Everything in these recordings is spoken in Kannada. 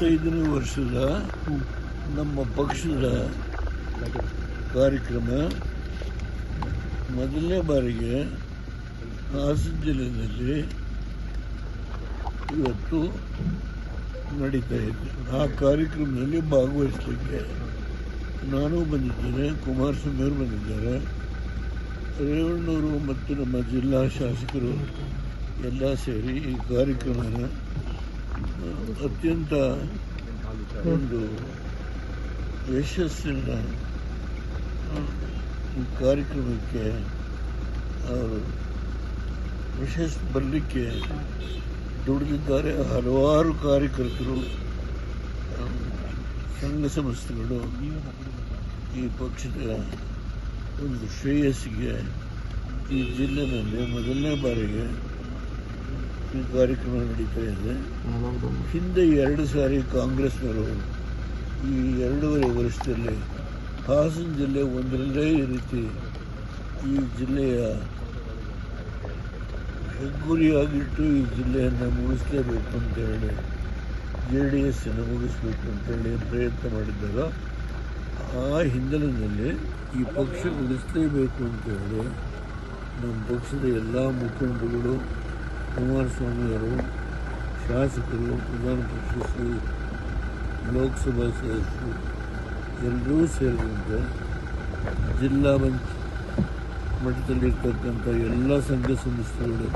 75ನೇ ವರ್ಷದ ನಮ್ಮ ಪಕ್ಷದ ಕಾರ್ಯಕ್ರಮ ಮೊದಲನೇ ಬಾರಿಗೆ ಹಾಸನ ಜಿಲ್ಲೆಯಲ್ಲಿ ಇವತ್ತು ನಡೀತಾ ಇದೆ. ಆ ಕಾರ್ಯಕ್ರಮದಲ್ಲಿ ಭಾಗವಹಿಸಲಿಕ್ಕೆ ನಾನು ಬಂದಿದ್ದೇನೆ, ಕುಮಾರಸ್ವಾಮಿ ಅವರು ಬಂದಿದ್ದಾರೆ, ರೇವಣ್ಣವರು ಮತ್ತು ನಮ್ಮ ಜಿಲ್ಲಾ ಶಾಸಕರು ಎಲ್ಲ ಸೇರಿ ಈ ಕಾರ್ಯಕ್ರಮನ ಅತ್ಯಂತ ಒಂದು ಯಶಸ್ಸಿನ ಈ ಕಾರ್ಯಕ್ರಮಕ್ಕೆ ಅವರು ಯಶಸ್ಸು ಬರಲಿಕ್ಕೆ ದುಡಿದಿದ್ದಾರೆ. ಹಲವಾರು ಕಾರ್ಯಕರ್ತರು, ಸಂಘ ಸಂಸ್ಥೆಗಳು ಈ ಪಕ್ಷದ ಒಂದು ಶ್ರೇಯಸ್ಸಿಗೆ ಈ ಜಿಲ್ಲೆಯಲ್ಲಿ ಮೊದಲನೇ ಬಾರಿಗೆ ಈ ಕಾರ್ಯಕ್ರಮ ನಡೀತಾ ಇದೆ. ಹಿಂದೆ 2 ಸಾರಿ ಕಾಂಗ್ರೆಸ್ನವರು ಈ 2.5 ವರ್ಷದಲ್ಲಿ ಹಾಸನ ಜಿಲ್ಲೆ ಒಂದರಲ್ಲೇ ಈ ರೀತಿ ಈ ಜಿಲ್ಲೆಯ ಹೆಗ್ಗುರಿಯಾಗಿಟ್ಟು ಈ ಜಿಲ್ಲೆಯನ್ನು ಮುಗಿಸಲೇಬೇಕು ಅಂತೇಳಿ JDS ಮುಗಿಸ್ಬೇಕು ಅಂತೇಳಿ ಪ್ರಯತ್ನ ಮಾಡಿದ್ದಾರೆ. ಆ ಹಿನ್ನೆಲೆಯಲ್ಲಿ ಈ ಪಕ್ಷ ಉಳಿಸಲೇಬೇಕು ಅಂತೇಳಿ ನಮ್ಮ ಪಕ್ಷದ ಎಲ್ಲ ಮುಖಂಡರುಗಳು, ಕುಮಾರಸ್ವಾಮಿಯವರು, ಶಾಸಕರು, ವಿಧಾನ ಪರಿಷತ್ ಲೋಕಸಭಾ ಸದಸ್ಯರು ಎಲ್ಲರೂ ಸೇರಿದಂತೆ ಜಿಲ್ಲಾ ಮಟ್ಟದಲ್ಲಿರ್ತಕ್ಕಂಥ ಎಲ್ಲ ಸಂಘ ಸಂಸ್ಥೆಗಳು,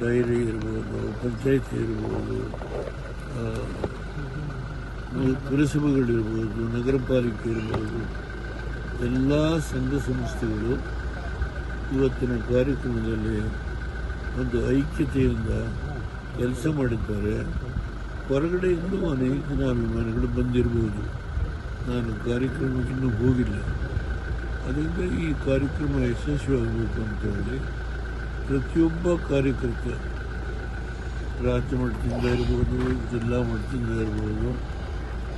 ಡೈರಿ ಇರ್ಬೋದು, ಪಂಚಾಯತಿ ಇರ್ಬೋದು, ಪುರಸಭೆಗಳಿರ್ಬೋದು, ನಗರ ಪಾಲಿಕೆ ಇರ್ಬೋದು, ಎಲ್ಲ ಸಂಘ ಸಂಸ್ಥೆಗಳು ಇವತ್ತಿನ ಕಾರ್ಯಕ್ರಮದಲ್ಲಿ ಒಂದು ಐಕ್ಯತೆಯಿಂದ ಕೆಲಸ ಮಾಡಿದ್ದಾರೆ. ಹೊರಗಡೆಯಿಂದ ಅನೇಕ ಜನ ಅಭಿಮಾನಿಗಳು ಬಂದಿರಬಹುದು. ನಾನು ಕಾರ್ಯಕ್ರಮಕ್ಕೂ ಹೋಗಿಲ್ಲ. ಅದರಿಂದ ಈ ಕಾರ್ಯಕ್ರಮ ಯಶಸ್ವಿಯಾಗಬೇಕು ಅಂತೇಳಿ ಪ್ರತಿಯೊಬ್ಬ ಕಾರ್ಯಕರ್ತ ರಾಜ್ಯ ಮಟ್ಟದಿಂದ ಇರ್ಬೋದು, ಜಿಲ್ಲಾ ಮಟ್ಟದಿಂದ ಇರ್ಬೋದು,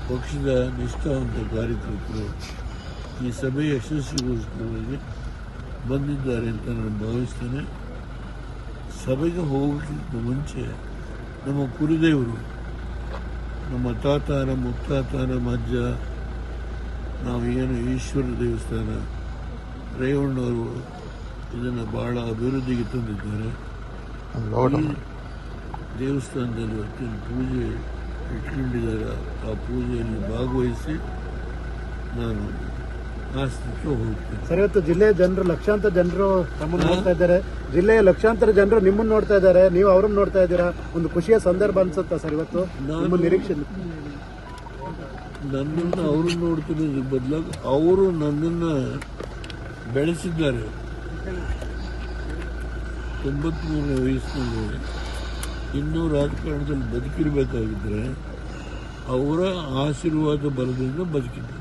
ಪಕ್ಷದ ನಿಷ್ಠಾವಂತ ಕಾರ್ಯಕರ್ತರು ಈ ಸಭೆ ಯಶಸ್ವಿಗೋಸ್ಕರವಾಗಿ ಬಂದಿದ್ದಾರೆ ಅಂತ ನಾನು ಭಾವಿಸ್ತೇನೆ. ಸಭೆಗೆ ಹೋಗೋಕ್ಕಿಂತ ಮುಂಚೆ ನಮ್ಮ ಕುಲದೇವರು, ನಮ್ಮ ತಾತ, ನಮ್ಮ ಮುತ್ತಾತ, ನಮ್ಮ ಅಜ್ಜ, ನಾವೇನು ಈಶ್ವರ ದೇವಸ್ಥಾನ ರೇವಣ್ಣವರು ಇದನ್ನು ಭಾಳ ಅಭಿವೃದ್ಧಿಗೆ ತಂದಿದ್ದಾರೆ. ದೇವಸ್ಥಾನದಲ್ಲಿ ಇವತ್ತಿನ ಪೂಜೆ ಇಟ್ಕೊಂಡಿದ್ದಾರೆ. ಆ ಪೂಜೆಯಲ್ಲಿ ಭಾಗವಹಿಸಿ ನಾನು ಆಸ್ತಿಗೆ ಹೋಗ್ತೇನೆ. ಸರ್, ಇವತ್ತು ಜಿಲ್ಲೆಯ ಜನರು, ಲಕ್ಷಾಂತರ ಜನರು ತಮ್ಮನ್ನು ನೋಡ್ತಾ ಇದ್ದಾರೆ. ಜಿಲ್ಲೆಯ ಲಕ್ಷಾಂತರ ಜನರು ನಿಮ್ಮನ್ನು ನೋಡ್ತಾ ಇದ್ದಾರೆ, ನೀವು ಅವ್ರನ್ನ ನೋಡ್ತಾ ಇದ್ದೀರಾ. ಒಂದು ಖುಷಿಯ ಸಂದರ್ಭ ಅನ್ಸುತ್ತಾ ಸರ್ ಇವತ್ತು ನಿಮ್ಮ ನಿರೀಕ್ಷೆ? ನನ್ನನ್ನು ಅವರು ನೋಡ್ತಿರೋದ್ರ ಬದಲಾಗಿ ಅವರು ನನ್ನನ್ನು ಬೆಳೆಸಿದ್ದಾರೆ. 93ನೇ ವಯಸ್ಸಿನಲ್ಲಿ ಇನ್ನೂ ರಾಜಕಾರಣದಲ್ಲಿ ಬದುಕಿರಬೇಕಾಗಿದ್ದರೆ ಅವರ ಆಶೀರ್ವಾದ ಬಲದಿಂದ ಬದುಕಿದ್ದೆ.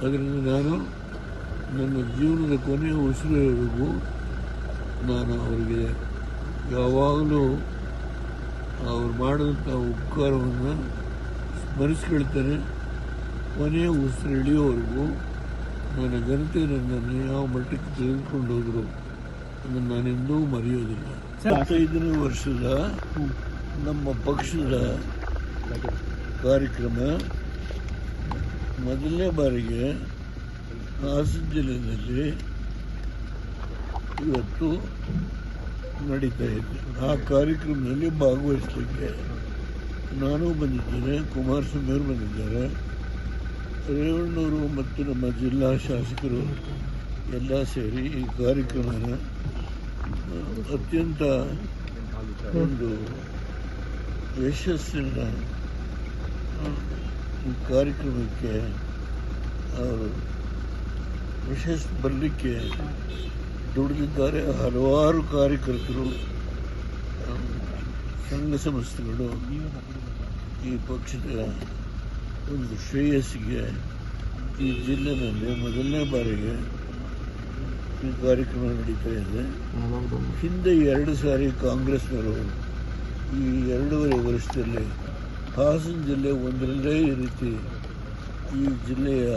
ಅದರಿಂದ ನಾನು ನನ್ನ ಜೀವನದ ಕೊನೆಯ ಉಸಿರುವರೆಗೂ ನಾನು ಅವರಿಗೆ ಯಾವಾಗಲೂ ಅವ್ರು ಮಾಡಿದಂಥ ಉಪಕಾರವನ್ನು ಸ್ಮರಿಸ್ಕೊಳ್ತೇನೆ. ಕೊನೆಯ ಉಸಿರು ಇಳಿಯೋವರೆಗೂ ನನ್ನ ಜನತೆ ನನ್ನನ್ನು ಯಾವ ಮಟ್ಟಕ್ಕೆ ತೆಗೆದುಕೊಂಡು ಹೋದರು ಅದನ್ನು ನಾನೆಂದೂ ಮರೆಯೋದಿಲ್ಲ. 75ನೇ ವರ್ಷದ ನಮ್ಮ ಪಕ್ಷದ ಕಾರ್ಯಕ್ರಮ ಮೊದಲನೇ ಬಾರಿಗೆ ಹಾಸನ ಜಿಲ್ಲೆಯಲ್ಲಿ ಇವತ್ತು ನಡೀತಾ ಇದೆ. ಆ ಕಾರ್ಯಕ್ರಮದಲ್ಲಿ ಭಾಗವಹಿಸಲಿಕ್ಕೆ ನಾನು ಬಂದಿದ್ದೇನೆ, ಕುಮಾರಸ್ವಾಮಿ ಅವರು ಬಂದಿದ್ದಾರೆ, ರೇವಣ್ಣವರು ಮತ್ತು ನಮ್ಮ ಜಿಲ್ಲಾ ಶಾಸಕರು ಎಲ್ಲ ಸೇರಿ ಈ ಕಾರ್ಯಕ್ರಮನ ಅತ್ಯಂತ ಒಂದು ಯಶಸ್ಸಿನ ಈ ಕಾರ್ಯಕ್ರಮಕ್ಕೆ ಅವರು ಯಶಸ್ಸು ಬರಲಿಕ್ಕೆ ದುಡಿದಿದ್ದಾರೆ. ಹಲವಾರು ಕಾರ್ಯಕರ್ತರು, ಸಂಘ ಸಂಸ್ಥೆಗಳು ಈ ಪಕ್ಷದ ಒಂದು ಶ್ರೇಯಸ್ಸಿಗೆ ಈ ಜಿಲ್ಲೆಯಲ್ಲಿ ಮೊದಲನೇ ಬಾರಿಗೆ ಈ ಕಾರ್ಯಕ್ರಮ ನಡೀತಾ ಇದೆ. ಹಿಂದೆ 2 ಸಾರಿ ಕಾಂಗ್ರೆಸ್ನವರು ಈ 2.5 ವರ್ಷದಲ್ಲಿ ಹಾಸನ ಜಿಲ್ಲೆ ಒಂದರಲ್ಲೇ ಈ ರೀತಿ ಈ ಜಿಲ್ಲೆಯ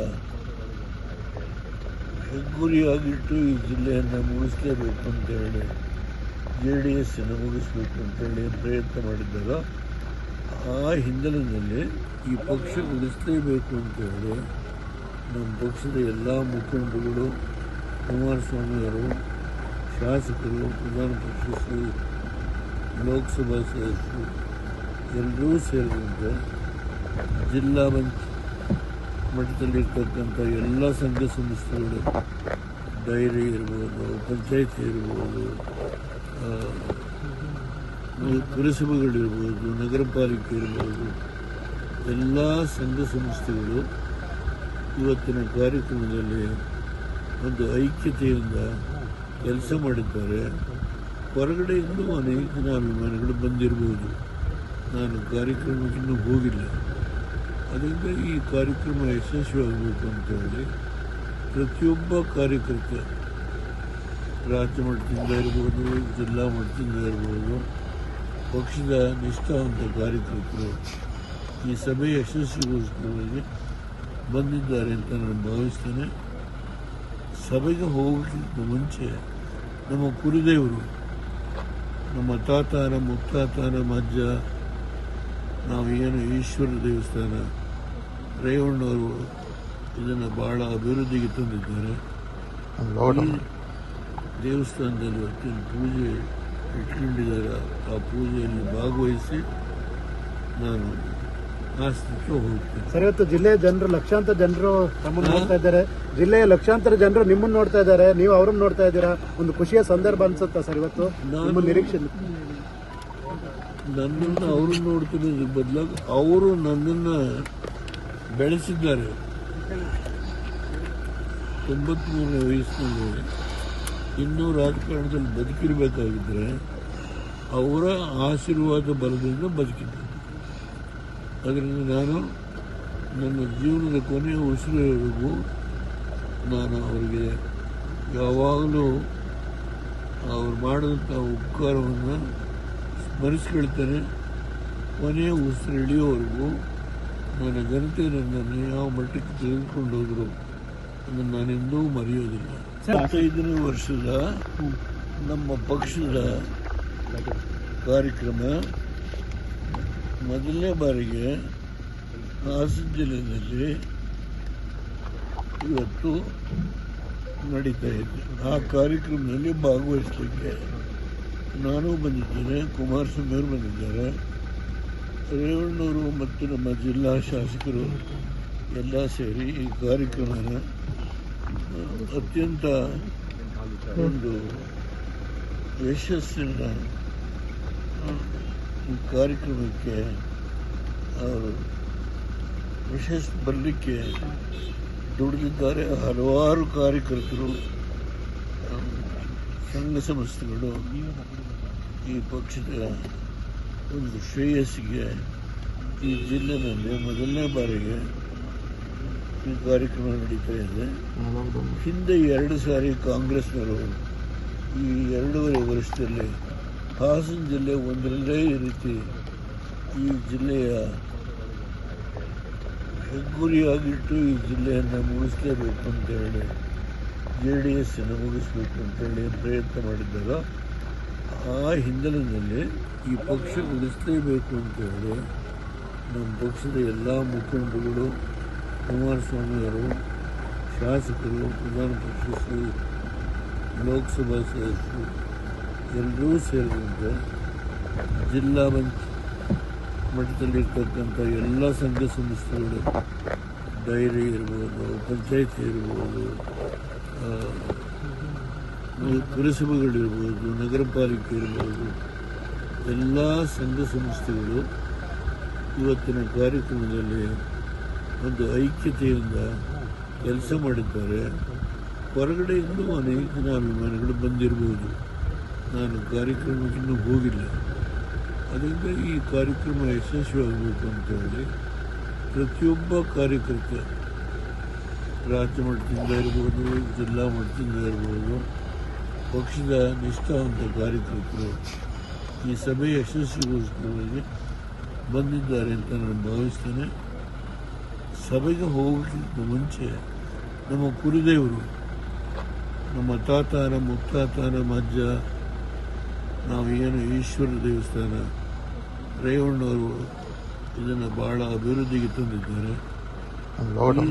ಹೆಗ್ಗುರಿಯಾಗಿಟ್ಟು ಈ ಜಿಲ್ಲೆಯನ್ನು ಮುಗಿಸಲೇಬೇಕು ಅಂತೇಳಿ JDS ಮುಗಿಸ್ಬೇಕು ಅಂತೇಳಿ ಪ್ರಯತ್ನ ಮಾಡಿದ್ದಾರೆ. ಆ ಹಿನ್ನೆಲೆಯಲ್ಲಿ ಈ ಪಕ್ಷ ಉಳಿಸಲೇಬೇಕು ಅಂತ ಹೇಳಿ ನಮ್ಮ ಪಕ್ಷದ ಎಲ್ಲ ಮುಖಂಡರುಗಳು, ಕುಮಾರಸ್ವಾಮಿಯವರು, ಶಾಸಕರು, ವಿಧಾನ ಪರಿಷತ್ತು, ಲೋಕಸಭಾ ಸದಸ್ಯರು ಎಲ್ಲರೂ ಸೇರಿದಂತೆ ಜಿಲ್ಲಾ ಮಟ್ಟದಲ್ಲಿರ್ತಕ್ಕಂಥ ಎಲ್ಲ ಸಂಘ ಸಂಸ್ಥೆಗಳು, ಡೈರಿ ಇರ್ಬೋದು, ಪಂಚಾಯತಿ ಇರ್ಬೋದು, ಪುರಸಭೆಗಳಿರ್ಬೋದು, ನಗರ ಪಾಲಿಕೆ ಇರ್ಬೋದು, ಎಲ್ಲ ಸಂಘ ಸಂಸ್ಥೆಗಳು ಇವತ್ತಿನ ಕಾರ್ಯಕ್ರಮದಲ್ಲಿ ಒಂದು ಐಕ್ಯತೆಯಿಂದ ಕೆಲಸ ಮಾಡಿದ್ದಾರೆ. ಹೊರಗಡೆಯಿಂದ ಅನೇಕ ಜನ ಅಭಿಮಾನಿಗಳು ಬಂದಿರಬಹುದು. ನಾನು ಕಾರ್ಯಕ್ರಮಕ್ಕೂ ಹೋಗಿಲ್ಲ. ಅದರಿಂದ ಈ ಕಾರ್ಯಕ್ರಮ ಯಶಸ್ವಿಯಾಗಬೇಕು ಅಂತೇಳಿ ಪ್ರತಿಯೊಬ್ಬ ಕಾರ್ಯಕರ್ತ, ರಾಜ್ಯ ಮಟ್ಟದಿಂದ ಇರ್ಬೋದು, ಜಿಲ್ಲಾ ಮಟ್ಟದಿಂದ ಇರ್ಬೋದು, ಪಕ್ಷದ ನಿಷ್ಠಾವಂತ ಕಾರ್ಯಕರ್ತರು ಈ ಸಭೆ ಯಶಸ್ವಿಗೋಸ್ಕರವಾಗಿ ಬಂದಿದ್ದಾರೆ ಅಂತ ನಾನು ಭಾವಿಸ್ತೇನೆ. ಸಭೆಗೆ ಹೋಗೋಕ್ಕಿಂತ ಮುಂಚೆ ನಮ್ಮ ಕುಲದೇವರು, ನಮ್ಮ ತಾತ, ನಮ್ಮ ಮುತ್ತಾತ, ನಮ್ಮ ಅಜ್ಜ, ನಾವೇನು ಈಶ್ವರ ದೇವಸ್ಥಾನ ರೇವಣ್ಣವರು ಇದನ್ನು ಭಾಳ ಅಭಿವೃದ್ಧಿಗೆ ತಂದಿದ್ದಾರೆ. ಈ ದೇವಸ್ಥಾನದಲ್ಲಿ ಇವತ್ತಿನ ಪೂಜೆ ಇಟ್ಕೊಂಡಿದ್ದಾರೆ. ಆ ಪೂಜೆಯಲ್ಲಿ ಭಾಗವಹಿಸಿ ನಾನು ಆಸ್ತಿಗೆ ಹೋಗ್ತೇನೆ. ಸರ್, ಇವತ್ತು ಜಿಲ್ಲೆಯ ಜನರು, ಲಕ್ಷಾಂತರ ಜನರು ತಮ್ಮನ್ನು ನೋಡ್ತಾ ಇದ್ದಾರೆ. ಜಿಲ್ಲೆಯ ಲಕ್ಷಾಂತರ ಜನರು ನಿಮ್ಮನ್ನು ನೋಡ್ತಾ ಇದ್ದಾರೆ, ನೀವು ಅವ್ರನ್ನ ನೋಡ್ತಾ ಇದ್ದೀರಾ. ಒಂದು ಖುಷಿಯ ಸಂದರ್ಭ ಅನ್ಸುತ್ತಾ ಸರ್ ಇವತ್ತು ನಿಮ್ಮ ನಿರೀಕ್ಷೆ? ನನ್ನನ್ನು ಅವರು ನೋಡ್ತಿರೋದ್ರ ಬದಲಾಗಿ ಅವರು ನನ್ನನ್ನು ಬೆಳೆಸಿದ್ದಾರೆ. 93ನೇ ವಯಸ್ಸಿನಲ್ಲಿ ಇನ್ನೂ ರಾಜಕಾರಣದಲ್ಲಿ ಬದುಕಿರಬೇಕಾಗಿದ್ದರೆ ಅವರ ಆಶೀರ್ವಾದ ಬಲದಿಂದ ಬದುಕಿದ್ದೆ. ಅದರಿಂದ ನಾನು ನನ್ನ ಜೀವನದ ಕೊನೆಯ ಉಸಿರುವರೆಗೂ ನಾನು ಅವರಿಗೆ ಯಾವಾಗಲೂ ಅವ್ರು ಮಾಡಿದಂಥ ಉಪಕಾರವನ್ನು ಸ್ಮರಿಸ್ಕೊಳ್ತೇನೆ. ಕೊನೆಯ ಉಸಿರು ಇಳಿಯೋವರೆಗೂ ನನ್ನ ಜನತೆ ನನ್ನನ್ನು ಯಾವ ಮಟ್ಟಕ್ಕೆ ತೆಗೆದುಕೊಂಡು ಹೋದರು ಅದನ್ನು ನಾನೆಂದೂ ಮರೆಯೋದಿಲ್ಲ. 25ನೇ ವರ್ಷದ ನಮ್ಮ ಪಕ್ಷದ ಕಾರ್ಯಕ್ರಮ ಮೊದಲನೇ ಬಾರಿಗೆ ಹಾಸನ ಜಿಲ್ಲೆಯಲ್ಲಿ ಇವತ್ತು ನಡೀತಾ ಇದೆ. ಆ ಕಾರ್ಯಕ್ರಮದಲ್ಲಿ ಭಾಗವಹಿಸಲಿಕ್ಕೆ ನಾನು ಬಂದಿದ್ದೇನೆ, ಕುಮಾರಸ್ವಾಮಿಯವರು ಬಂದಿದ್ದಾರೆ, ರೇವಣ್ಣವರು ಮತ್ತು ನಮ್ಮ ಜಿಲ್ಲಾ ಶಾಸಕರು ಎಲ್ಲ ಸೇರಿ ಈ ಕಾರ್ಯಕ್ರಮನ ಅತ್ಯಂತ ಒಂದು ಯಶಸ್ಸಿನ ಈ ಕಾರ್ಯಕ್ರಮಕ್ಕೆ ಅವರು ಯಶಸ್ಸು ಬರಲಿಕ್ಕೆ ದುಡಿದಿದ್ದಾರೆ. ಹಲವಾರು ಕಾರ್ಯಕರ್ತರು, ಸಂಘ ಸಂಸ್ಥೆಗಳು ಈ ಪಕ್ಷದ ಒಂದು ಶ್ರೇಯಸ್ಸಿಗೆ ಈ ಜಿಲ್ಲೆಯಲ್ಲಿ ಮೊದಲನೇ ಬಾರಿಗೆ ಈ ಕಾರ್ಯಕ್ರಮ ನಡೀತಾ ಇದೆ. ಹಿಂದೆ 2 ಸಾರಿ ಕಾಂಗ್ರೆಸ್ನವರು ಈ 2.5 ವರ್ಷದಲ್ಲಿ ಹಾಸನ ಜಿಲ್ಲೆ ಒಂದರಲ್ಲೇ ಈ ರೀತಿ ಈ ಜಿಲ್ಲೆಯ ಹೆಗ್ಗುರಿಯಾಗಿಟ್ಟು ಈ ಜಿಲ್ಲೆಯನ್ನು ಮುಗಿಸಲೇಬೇಕು ಅಂತೇಳಿ JDS ಮುಗಿಸ್ಬೇಕು ಅಂತೇಳಿ ಪ್ರಯತ್ನ ಮಾಡಿದ್ದಾರೆ. ಆ ಹಿನ್ನೆಲೆಯಲ್ಲಿ ಈ ಪಕ್ಷ ಉಳಿಸಲೇಬೇಕು ಅಂತೇಳಿ ನಮ್ಮ ಪಕ್ಷದ ಎಲ್ಲ ಮುಖಂಡರುಗಳು, ಕುಮಾರಸ್ವಾಮಿಯವರು, ಶಾಸಕರು, ವಿಧಾನ ಪರಿಷತ್ತು, ಲೋಕಸಭಾ ಸದಸ್ಯರು ಎಲ್ಲರೂ ಸೇರಿದಂತೆ ಜಿಲ್ಲಾ ಮಟ್ಟದಲ್ಲಿರ್ತಕ್ಕಂಥ ಎಲ್ಲ ಸಂಘ ಸಂಸ್ಥೆಗಳು, ಡೈರಿ ಇರ್ಬೋದು, ಪಂಚಾಯತಿ ಇರ್ಬೋದು, ಪುರಸಭೆಗಳಿರ್ಬೋದು, ನಗರ ಪಾಲಿಕೆ ಇರ್ಬೋದು, ಎಲ್ಲ ಸಂಘ ಸಂಸ್ಥೆಗಳು ಇವತ್ತಿನ ಕಾರ್ಯಕ್ರಮದಲ್ಲಿ ಒಂದು ಐಕ್ಯತೆಯಿಂದ ಕೆಲಸ ಮಾಡಿದ್ದಾರೆ. ಹೊರಗಡೆಯಿಂದ ಅನೇಕ ಜನ ಅಭಿಮಾನಿಗಳು ಬಂದಿರಬಹುದು. ನಾನು ಕಾರ್ಯಕ್ರಮಕ್ಕೂ ಹೋಗಿಲ್ಲ. ಅದರಿಂದ ಈ ಕಾರ್ಯಕ್ರಮ ಯಶಸ್ವಿಯಾಗಬೇಕು ಅಂತೇಳಿ ಪ್ರತಿಯೊಬ್ಬ ಕಾರ್ಯಕರ್ತ, ರಾಜ್ಯ ಮಟ್ಟದಿಂದ ಇರ್ಬೋದು, ಜಿಲ್ಲಾ ಮಟ್ಟದಿಂದ ಇರ್ಬೋದು, ಪಕ್ಷದ ನಿಷ್ಠಾವಂತ ಕಾರ್ಯಕರ್ತರು ಈ ಸಭೆ ಯಶಸ್ವಿಗೋಸ್ಕರವಾಗಿ ಬಂದಿದ್ದಾರೆ ಅಂತ ನಾನು ಭಾವಿಸ್ತೇನೆ. ಸಭೆಗೆ ಹೋಗೋಕ್ಕಿಂತ ಮುಂಚೆ ನಮ್ಮ ಕುಲದೇವರು, ನಮ್ಮ ತಾತ, ನಮ್ಮ ಮುತ್ತಾತ, ನಮ್ಮ ಅಜ್ಜ, ನಾವೇನು ಈಶ್ವರ ದೇವಸ್ಥಾನ ರೇವಣ್ಣವರು ಇದನ್ನು ಬಹಳ ಅಭಿವೃದ್ಧಿಗೆ ತಂದಿದ್ದಾರೆ. ಈ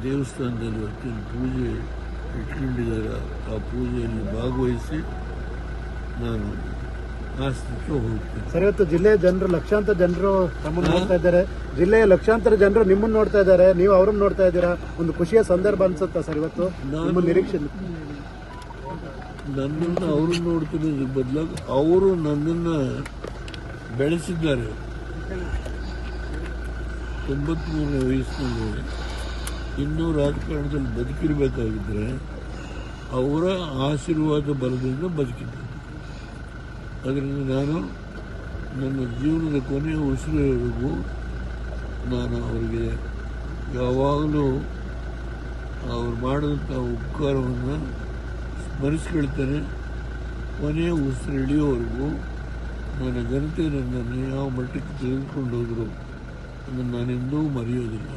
ದೇವಸ್ಥಾನದಲ್ಲಿ ಇವತ್ತಿನ ಪೂಜೆ ಇಟ್ಕೊಂಡಿದ್ದಾರೆ. ಆ ಪೂಜೆಯಲ್ಲಿ ಭಾಗವಹಿಸಿ ನಾನು ಆಸ್ತಿಗೆ ಹೋಗ್ತೇನೆ. ಸರ್, ಇವತ್ತು ಜಿಲ್ಲೆಯ ಜನರು, ಲಕ್ಷಾಂತರ ಜನರು ತಮ್ಮನ್ನು ನೋಡ್ತಾ ಇದ್ದಾರೆ. ಜಿಲ್ಲೆಯ ಲಕ್ಷಾಂತರ ಜನರು ನಿಮ್ಮನ್ನು ನೋಡ್ತಾ ಇದ್ದಾರೆ, ನೀವು ಅವ್ರನ್ನ ನೋಡ್ತಾ ಇದ್ದೀರಾ. ಒಂದು ಖುಷಿಯ ಸಂದರ್ಭ ಅನ್ಸುತ್ತಾ ಸರ್ ಇವತ್ತು ನಿಮ್ಮ ನಿರೀಕ್ಷೆ? ನನ್ನನ್ನು ಅವರು ನೋಡ್ತಿರೋದ್ರ ಬದಲಾಗಿ ಅವರು ನನ್ನನ್ನು ಬೆಳೆಸಿದ್ದಾರೆ. 93ನೇ ವಯಸ್ಸಿನಲ್ಲಿ ಇನ್ನೂ ರಾಜಕಾರಣದಲ್ಲಿ ಬದುಕಿರಬೇಕಾಗಿದ್ದರೆ ಅವರ ಆಶೀರ್ವಾದ ಬಲದಿಂದ ಬದುಕಿದ್ದೆ. ಅದರಿಂದ ನಾನು ನನ್ನ ಜೀವನದ ಕೊನೆಯ ಉಸಿರುವರೆಗೂ ನಾನು ಅವರಿಗೆ ಯಾವಾಗಲೂ ಅವ್ರು ಮಾಡಿದಂಥ ಉಪಕಾರವನ್ನು ಸ್ಮರಿಸ್ಕೊಳ್ತೇನೆ. ಕೊನೆಯ ಉಸಿರು ಇಳಿಯೋವರೆಗೂ ನನ್ನ ಜನತೆ ನನ್ನನ್ನು ಯಾವ ಮಟ್ಟಕ್ಕೆ ತೆಗೆದುಕೊಂಡು ಹೋದರು ಅದನ್ನು ನಾನೆಂದೂ ಮರೆಯೋದಿಲ್ಲ.